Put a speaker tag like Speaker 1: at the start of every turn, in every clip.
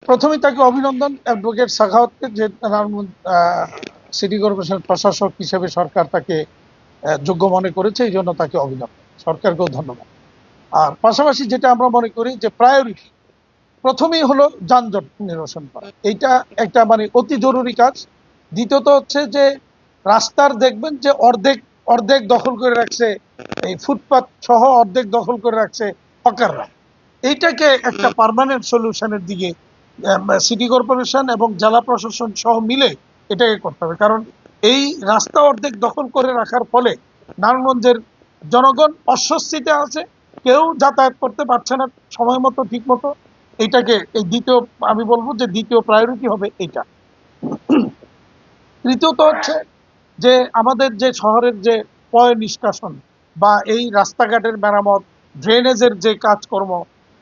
Speaker 1: প্রথমেই তাকে অভিনন্দন অ্যাডভোকেট সাখাওয়াতকে, যে সিটি কর্পোরেশন প্রশাসক হিসেবে সরকার তাকে যোগ্য মনে করেছে, এই জন্য তাকে অভিনন্দন, সরকারকেও ধন্যবাদ। আর পাশাপাশি যেটা আমরা মনে করি যে প্রায়োরিটি প্রথমেই হলো যানজট নিরসন করা, এইটা একটা মানে অতি জরুরি কাজ। দ্বিতীয়ত হচ্ছে যে রাস্তার দেখবেন যে অর্ধেক অর্ধেক দখল করে রাখছে, এই ফুটপাত সহ অর্ধেক দখল করে রাখছে হকাররা। এইটাকে একটা পার্মানেন্ট সলিউশনের দিকে সিটি কর্পোরেশন এবং জেলা প্রশাসন সহ মিলে এটাকে করতে হবে। কারণ এই রাস্তা অর্ধেক দখল করে রাখার ফলে নারায়ণগঞ্জের জনগণ অস্বস্তিতে আছে, কেউ যাতায়াত করতে পারছে না সময় মতো ঠিক মতো। এইটাকে এই দ্বিতীয়, আমি বলবো যে দ্বিতীয় প্রায়োরিটি হবে এইটা। তৃতীয়ত হচ্ছে যে আমাদের যে শহরের যে পয় নিষ্কাশন বা এই রাস্তাঘাটের মেরামত, ড্রেনেজের যে কাজকর্ম,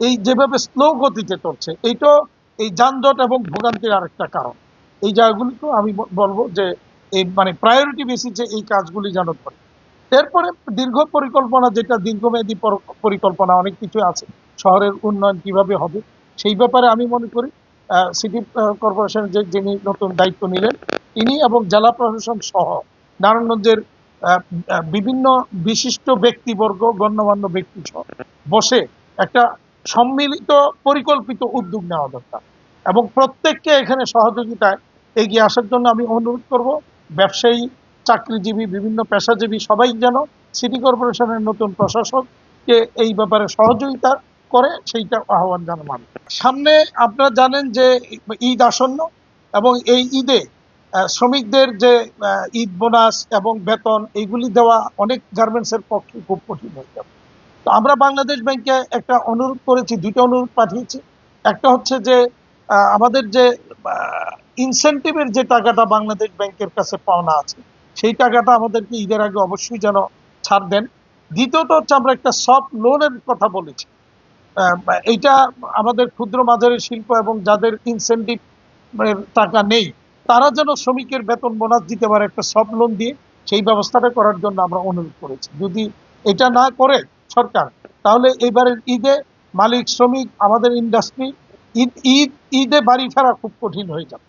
Speaker 1: এই যেভাবে স্লো গতিতে চলছে, এইটা এই যানজট এবং ভোগান্তির আরেকটা কারণ। এই জায়গাগুলিকেও আমি বলবো যে এই মানে প্রায়োরিটি বেসিসে এই কাজগুলি যেন করে। এরপরে দীর্ঘ পরিকল্পনা, যেটা দীর্ঘমেয়াদী পরিকল্পনা, অনেক কিছু আছে শহরের উন্নয়ন কিভাবে হবে, সেই ব্যাপারে আমি মনে করি সিটি কর্পোরেশনের যে যিনি নতুন দায়িত্ব নিলেন তিনি এবং জেলা প্রশাসন সহ নারায়ণগঞ্জের বিভিন্ন বিশিষ্ট ব্যক্তিবর্গ, গণ্যমান্য ব্যক্তি সহ বসে একটা সম্মিলিত পরিকল্পিত উদ্যোগ নেওয়া দরকার এবং প্রত্যেককে এখানে সহযোগিতায় এগিয়ে আসার জন্য আমি অনুরোধ করব। ব্যবসায়ী, চাকরিজীবী, বিভিন্ন পেশাজীবী সবাই যেন সিটি কর্পোরেশনের নতুন প্রশাসককে এই ব্যাপারে সহযোগিতা করে, সেইটা আহ্বান জানানো। সামনে আপনারা জানেন যে ঈদ আসন্ন এবং এই ঈদে শ্রমিকদের যে ঈদ বোনাস এবং বেতন এইগুলি দেওয়া অনেক গার্মেন্টসের পক্ষে খুব কঠিন হয়ে যাবে। তো আমরা বাংলাদেশ ব্যাংকে একটা অনুরোধ করেছি, দুইটা অনুরোধ পাঠিয়েছি। একটা হচ্ছে যে আমাদের যে ইনসেন্টিভের যে টাকাটা বাংলাদেশ ব্যাংকের কাছে পাওনা আছে, সেই টাকাটা আমাদেরকে ঈদের আগে অবশ্যই যেন ছাড় দেন। দ্বিতীয়ত হচ্ছে আমরা একটা সফট লোনের কথা বলেছি। এইটা আমাদের ক্ষুদ্র মাঝারি শিল্প এবং যাদের ইনসেন্টিভ টাকা নেই, তারা যেন শ্রমিকের বেতন বোনাস দিতে পারে একটা সফট লোন দিয়ে, সেই ব্যবস্থাটা করার জন্য আমরা অনুরোধ করেছি। যদি এটা না করে সরকার, তাহলে এবারের ঈদে মালিক শ্রমিক আমাদের ইন্ডাস্ট্রি ঈদে বাড়ি ফেরা খুব কঠিন হয়ে যাবে।